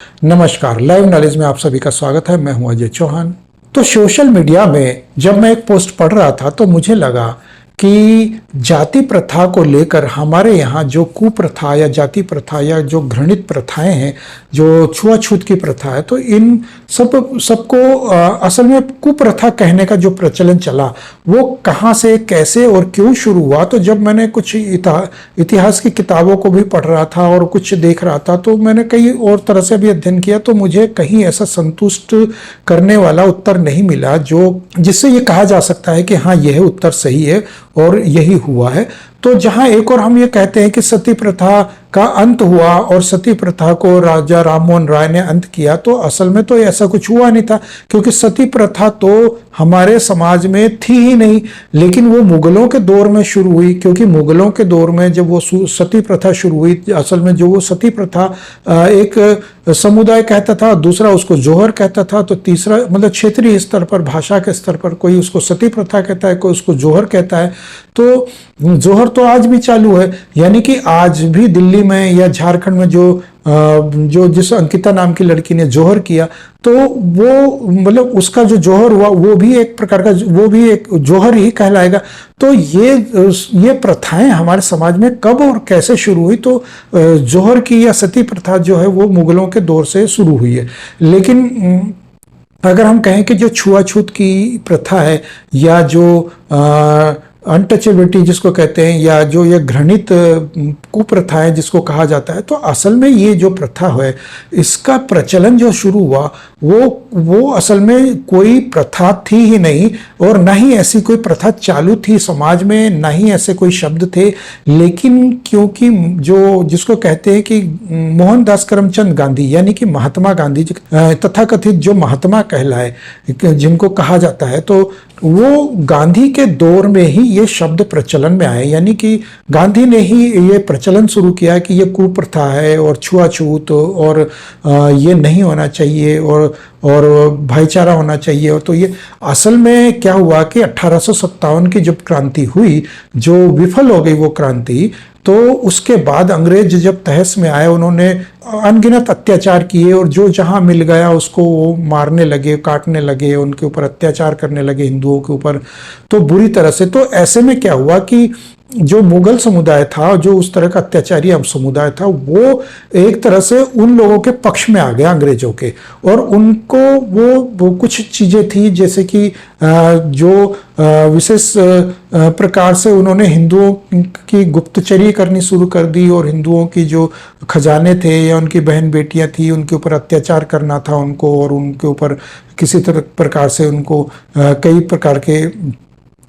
नमस्कार, live knowledge में आप सभी का स्वागत है। मैं हूं अजय चौहान। तो सोशल मीडिया में जब मैं एक पोस्ट पढ़ रहा था तो मुझे लगा कि जाति प्रथा को लेकर हमारे यहाँ जो कुप्रथा या जाति प्रथा या जो घृणित प्रथाएं हैं, जो छुआछूत की प्रथा है, तो इन सबको असल में कुप्रथा कहने का जो प्रचलन चला वो कहाँ से, कैसे और क्यों शुरू हुआ। तो जब मैंने कुछ इतिहास की किताबों को भी पढ़ रहा था और कुछ देख रहा था, तो मैंने कई और तरह से भी अध्ययन किया, तो मुझे कहीं ऐसा संतुष्ट करने वाला उत्तर नहीं मिला जो जिससे ये कहा जा सकता है कि हाँ, यह उत्तर सही है और यही हुआ है। तो जहां एक और हम ये कहते हैं कि सती प्रथा का अंत हुआ और सती प्रथा को राजा राममोहन राय ने अंत किया, तो असल में तो ऐसा कुछ हुआ नहीं था, क्योंकि सती प्रथा तो हमारे समाज में थी ही नहीं। लेकिन वो मुगलों के दौर में शुरू हुई, क्योंकि मुगलों के दौर में जब वो सती प्रथा शुरू हुई, असल में जो वो सती प्रथा एक समुदाय कहता था, दूसरा उसको जोहर कहता था, तो तीसरा मतलब क्षेत्रीय स्तर पर, भाषा के स्तर पर कोई उसको सती प्रथा कहता है, कोई उसको जोहर कहता है। तो जोहर तो आज भी चालू है, यानी कि आज भी दिल्ली में या झारखंड में जो जिस अंकिता नाम की लड़की ने जोहर किया, तो वो मतलब उसका जो जोहर हुआ वो भी एक प्रकार का, वो भी एक जोहर ही कहलाएगा। तो ये प्रथाएं हमारे समाज में कब और कैसे शुरू हुई, तो जोहर की या सती प्रथा जो है वो मुगलों के दौर से शुरू हुई है। लेकिन अगर हम कहें कि जो छुआछूत की प्रथा है या जो अनटचेबिलिटी जिसको कहते हैं, या जो ये घृणित कुप्रथाएं जिसको कहा जाता है, तो असल में ये जो प्रथा है इसका प्रचलन जो शुरू हुआ वो असल में कोई प्रथा थी ही नहीं, और ना ही ऐसी कोई प्रथा चालू थी समाज में, ना ही ऐसे कोई शब्द थे। लेकिन क्योंकि जो जिसको कहते हैं कि मोहनदास करमचंद गांधी यानी कि महात्मा गांधी तथाकथित जो महात्मा कहलाए जिनको कहा जाता है, तो वो गांधी के दौर में ही ये शब्द प्रचलन में आए, यानी कि गांधी ने ही ये प्रचलन शुरू किया कि ये कुप्रथा है और छुआछूत और ये नहीं होना चाहिए और भाईचारा होना चाहिए। और तो ये असल में क्या हुआ कि 1857 की जब क्रांति हुई, जो विफल हो गई वो क्रांति, तो उसके बाद अंग्रेज जब तहस में आए, उन्होंने अनगिनत अत्याचार किए और जो जहां मिल गया उसको वो मारने लगे, काटने लगे, उनके ऊपर अत्याचार करने लगे, हिंदुओं के ऊपर तो बुरी तरह से। तो ऐसे में क्या हुआ कि जो मुगल समुदाय था, जो उस तरह का अत्याचारी समुदाय था, वो एक तरह से उन लोगों के पक्ष में आ गया, अंग्रेजों के, और उनको वो कुछ चीजें थी जैसे कि जो विशेष प्रकार से उन्होंने हिंदुओं की गुप्तचरी करनी शुरू कर दी, और हिंदुओं की जो खजाने थे या उनकी बहन बेटियां थी उनके ऊपर अत्याचार करना था उनको, और उनके ऊपर किसी तरह प्रकार से उनको कई प्रकार के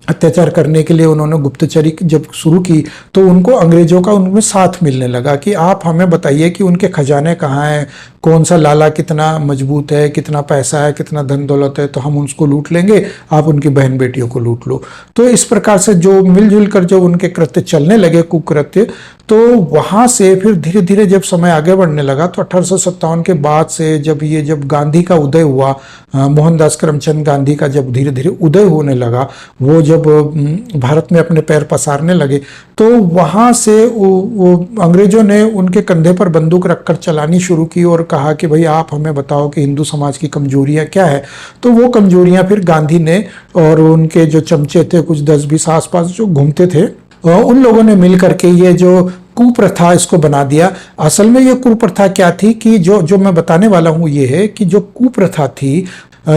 अत्याचार करने के लिए उन्होंने गुप्तचरी जब शुरू की, तो उनको अंग्रेजों का उनमें साथ मिलने लगा कि आप हमें बताइए कि उनके खजाने कहाँ हैं, कौन सा लाला कितना मजबूत है, कितना पैसा है, कितना धन दौलत है, तो हम उसको लूट लेंगे, आप उनकी बहन बेटियों को लूट लो। तो इस प्रकार से जो मिलजुल कर जब उनके कृत्य चलने लगे, कुकृत्य, तो वहां से फिर धीरे धीरे जब समय आगे बढ़ने लगा, तो 1857 के बाद से जब गांधी का उदय हुआ, मोहनदास करमचंद गांधी का जब धीरे धीरे उदय होने लगा, वो जब भारत में अपने पैर पसारने लगे, तो वहां से वो अंग्रेजों ने उनके कंधे पर बंदूक रखकर चलानी शुरू की और कहा कि भाई आप हमें बताओ कि हिंदू समाज की कमजोरियां क्या है। तो वो कमजोरियां फिर गांधी ने और उनके जो चमचे थे, कुछ 10-20 आसपास जो घूमते थे, उन लोगों ने मिल करके ये जो कुप्रथा इसको बना दिया। असल में ये कुप्रथा क्या थी कि जो मैं बताने वाला हूँ ये है कि जो कुप्रथा थी,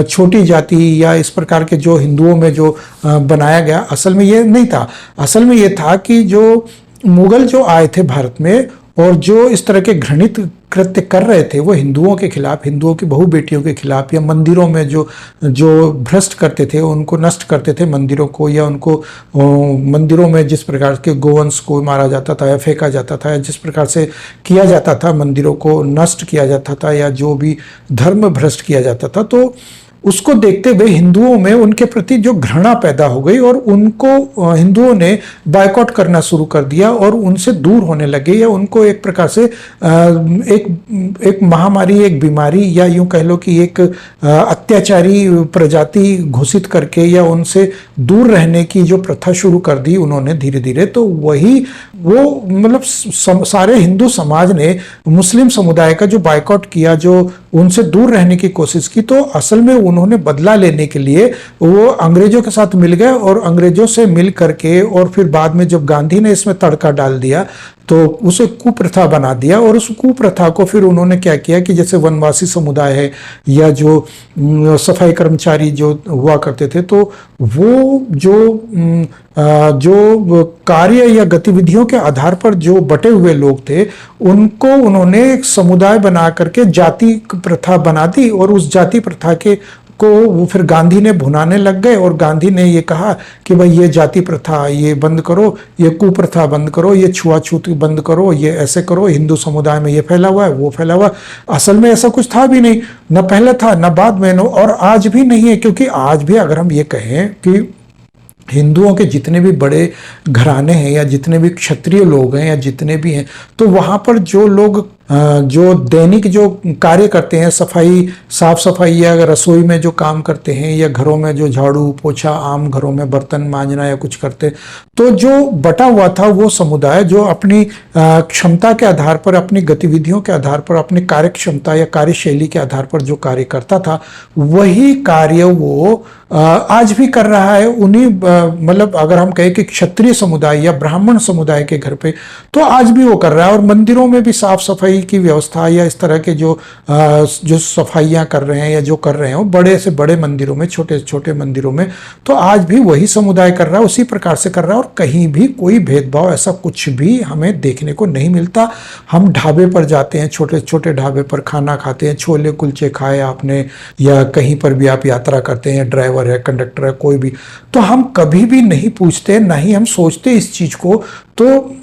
छोटी जाति या इस प्रकार के जो हिंदुओं में जो बनाया गया, असल में ये नहीं था। असल में ये था कि जो मुगल जो आए थे भारत में और जो इस तरह के घृणित कृत्य कर रहे थे, वो हिंदुओं के खिलाफ, हिंदुओं की बहु बेटियों के खिलाफ, या मंदिरों में जो भ्रष्ट करते थे, उनको नष्ट करते थे मंदिरों को, या उनको मंदिरों में जिस प्रकार के गोवंश को मारा जाता था या फेंका जाता था, या जिस प्रकार से किया जाता था, मंदिरों को नष्ट किया जाता था, या जो भी धर्म भ्रष्ट किया जाता था, तो उसको देखते हुए हिंदुओं में उनके प्रति जो घृणा पैदा हो गई और उनको हिंदुओं ने बायकॉट करना शुरू कर दिया और उनसे दूर होने लगे, या उनको एक प्रकार से एक महामारी, एक बीमारी, या यूं कह लो कि एक अत्याचारी प्रजाति घोषित करके या उनसे दूर रहने की जो प्रथा शुरू कर दी उन्होंने धीरे धीरे। तो वही वो मतलब सारे हिंदू समाज ने मुस्लिम समुदाय का जो बायकॉट किया, जो उनसे दूर रहने की कोशिश की, तो असल में उन्होंने बदला लेने के लिए वो अंग्रेजों के साथ मिल गए और अंग्रेजों से मिल करके, और फिर बाद में जब गांधी ने इसमें तड़का डाल दिया तो उसे कुप्रथा बना दिया। और उस कुप्रथा को फिर उन्होंने क्या किया कि जैसे वनवासी समुदाय है या जो सफाई कर्मचारी जो हुआ करते थे, तो वो जो कार्य या गतिविधियों के आधार पर जो बटे हुए लोग थे, उनको उन्होंने एक समुदाय बना करके जाति प्रथा बना दी। और उस जाति प्रथा को वो फिर गांधी ने भुनाने लग गए, और गांधी ने ये कहा कि भाई ये जाति प्रथा ये बंद करो, ये कुप्रथा बंद करो, ये छुआछूत बंद करो, ये ऐसे करो, हिंदू समुदाय में ये फैला हुआ है, वो फैला हुआ है। असल में ऐसा कुछ था भी नहीं, न पहले था न बाद में, और आज भी नहीं है। क्योंकि आज भी अगर हम ये कहें कि हिंदुओं के जितने भी बड़े घराने हैं या जितने भी क्षत्रिय लोग हैं या जितने भी हैं, तो वहाँ पर जो लोग जो दैनिक जो कार्य करते हैं, साफ सफाई या रसोई में जो काम करते हैं, या घरों में जो झाड़ू पोछा, आम घरों में बर्तन मांजना या कुछ करते, तो जो बटा हुआ था वो समुदाय जो अपनी क्षमता के आधार पर, अपनी गतिविधियों के आधार पर, अपनी कार्य क्षमता या कार्यशैली के आधार पर जो कार्य करता था, वही कार्य वो आज भी कर रहा है। उन्हीं मतलब अगर हम कहें कि क्षत्रिय समुदाय या ब्राह्मण समुदाय के घर पे, तो आज भी वो कर रहा है। और मंदिरों में भी साफ सफाई की व्यवस्था या इस तरह के जो सफाइयां कर रहे हैं या जो कर रहे हैं, वो बड़े से बड़े मंदिरों में, छोटे से छोटे मंदिरों में, तो आज भी वही समुदाय कर रहा है, उसी प्रकार से कर रहा है। और कहीं भी कोई भेदभाव ऐसा कुछ भी हमें देखने को नहीं मिलता। हम ढाबे पर जाते हैं, छोटे छोटे ढाबे पर खाना खाते हैं, छोले कुलचे खाए आपने, या कहीं पर भी आप यात्रा करते हैं, ड्राइवर है, कंडक्टर है, कोई भी, तो हम कभी भी नहीं पूछते, ना ही हम सोचते इस चीज को। तो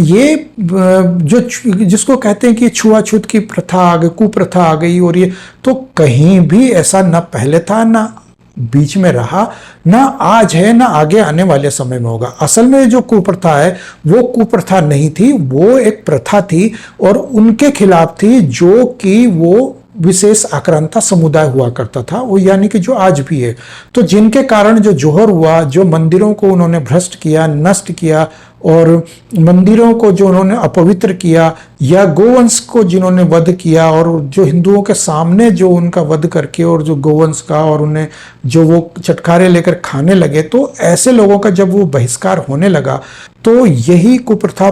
ये जो जिसको कहते हैं कि छुआछूत की प्रथा आ गई, कुप्रथा आ गई, और ये तो कहीं भी ऐसा ना पहले था, ना बीच में रहा, ना आज है, ना आगे आने वाले समय में होगा। असल में जो कुप्रथा है वो कुप्रथा नहीं थी, वो एक प्रथा थी और उनके खिलाफ थी, जो कि वो विशेष आक्रांता समुदाय हुआ करता था, वो यानी कि जो आज भी है। तो जिनके कारण जो जोहर हुआ, जो मंदिरों को उन्होंने भ्रष्ट किया, नष्ट किया, और मंदिरों को जो उन्होंने अपवित्र किया, या गोवंश को जिन्होंने वध किया, और जो हिंदुओं के सामने जो उनका वध करके, और जो गोवंश का, और उन्हें जो वो चटखारे लेकर खाने लगे, तो ऐसे लोगों का जब वो बहिष्कार होने लगा, तो यही कुप्रथा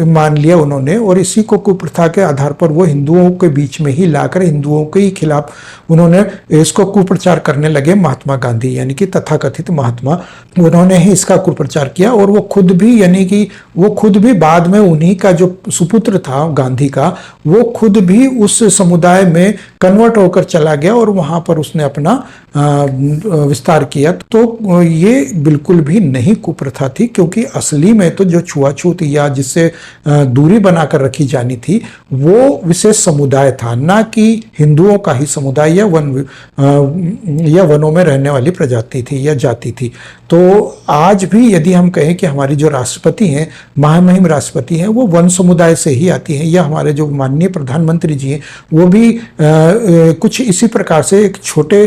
मान लिया उन्होंने, और इसी को कुप्रथा के आधार पर वो हिंदुओं के बीच में ही लाकर हिंदुओं के ही खिलाफ उन्होंने इसको कुप्रचार करने लगे। महात्मा गांधी यानी कि तथाकथित महात्मा, उन्होंने ही इसका कुप्रचार किया। और वो खुद भी, यानी कि वो खुद भी बाद में, उन्हीं का जो सुपुत्र था गांधी का, वो खुद भी उस समुदाय में कन्वर्ट होकर चला गया और वहां पर उसने अपना विस्तार किया। तो ये बिल्कुल भी नहीं कुप्रथा थी, क्योंकि असली में तो जो छुआछूत या जिससे दूरी बनाकर रखी जानी थी, वो विशेष समुदाय था, ना कि हिंदुओं का ही समुदाय या वनों में रहने वाली प्रजाति थी या जाति थी। तो आज भी यदि हम कहें कि हमारी जो राष्ट्रपति हैं, महामहिम राष्ट्रपति हैं, वो वन समुदाय से ही आती हैं, या हमारे जो माननीय प्रधानमंत्री जी हैं, वो भी कुछ इसी प्रकार से एक छोटे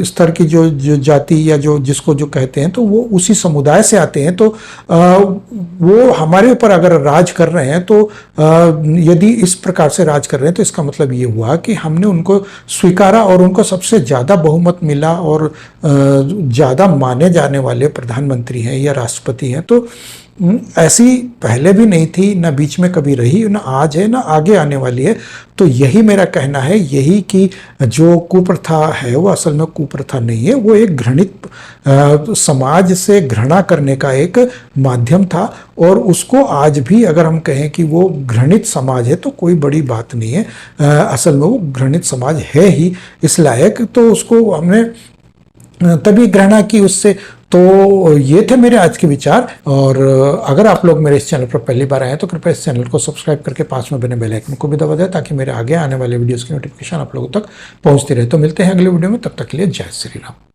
स्तर की जो जाति या जो जिसको जो कहते हैं, तो वो उसी समुदाय से आते हैं। तो वो हमारे ऊपर अगर राज कर रहे हैं, तो यदि इस प्रकार से राज कर रहे हैं, तो इसका मतलब ये हुआ कि हमने उनको स्वीकारा और उनको सबसे ज़्यादा बहुमत मिला और ज़्यादा माने जाने वाले प्रधानमंत्री हैं या राष्ट्रपति हैं। तो ऐसी पहले भी नहीं थी, ना बीच में कभी रही, ना आज है, ना आगे आने वाली है। तो यही मेरा कहना है, यही कि जो कुप्रथा है वो असल में कुप्रथा नहीं है, वो एक घृणित समाज से घृणा करने का एक माध्यम था। और उसको आज भी अगर हम कहें कि वो घृणित समाज है, तो कोई बड़ी बात नहीं है। असल में वो घृणित समाज है ही इस लायक, तो उसको हमने तभी घृणा की उससे। तो ये थे मेरे आज के विचार। और अगर आप लोग मेरे इस चैनल पर पहली बार आए हैं, तो कृपया इस चैनल को सब्सक्राइब करके पास में बने बेल आइकन को भी दबा दें, ताकि मेरे आगे आने वाले वीडियोस की नोटिफिकेशन आप लोगों तक पहुंचती रहे। तो मिलते हैं अगले वीडियो में, तब तक के लिए जय श्री राम।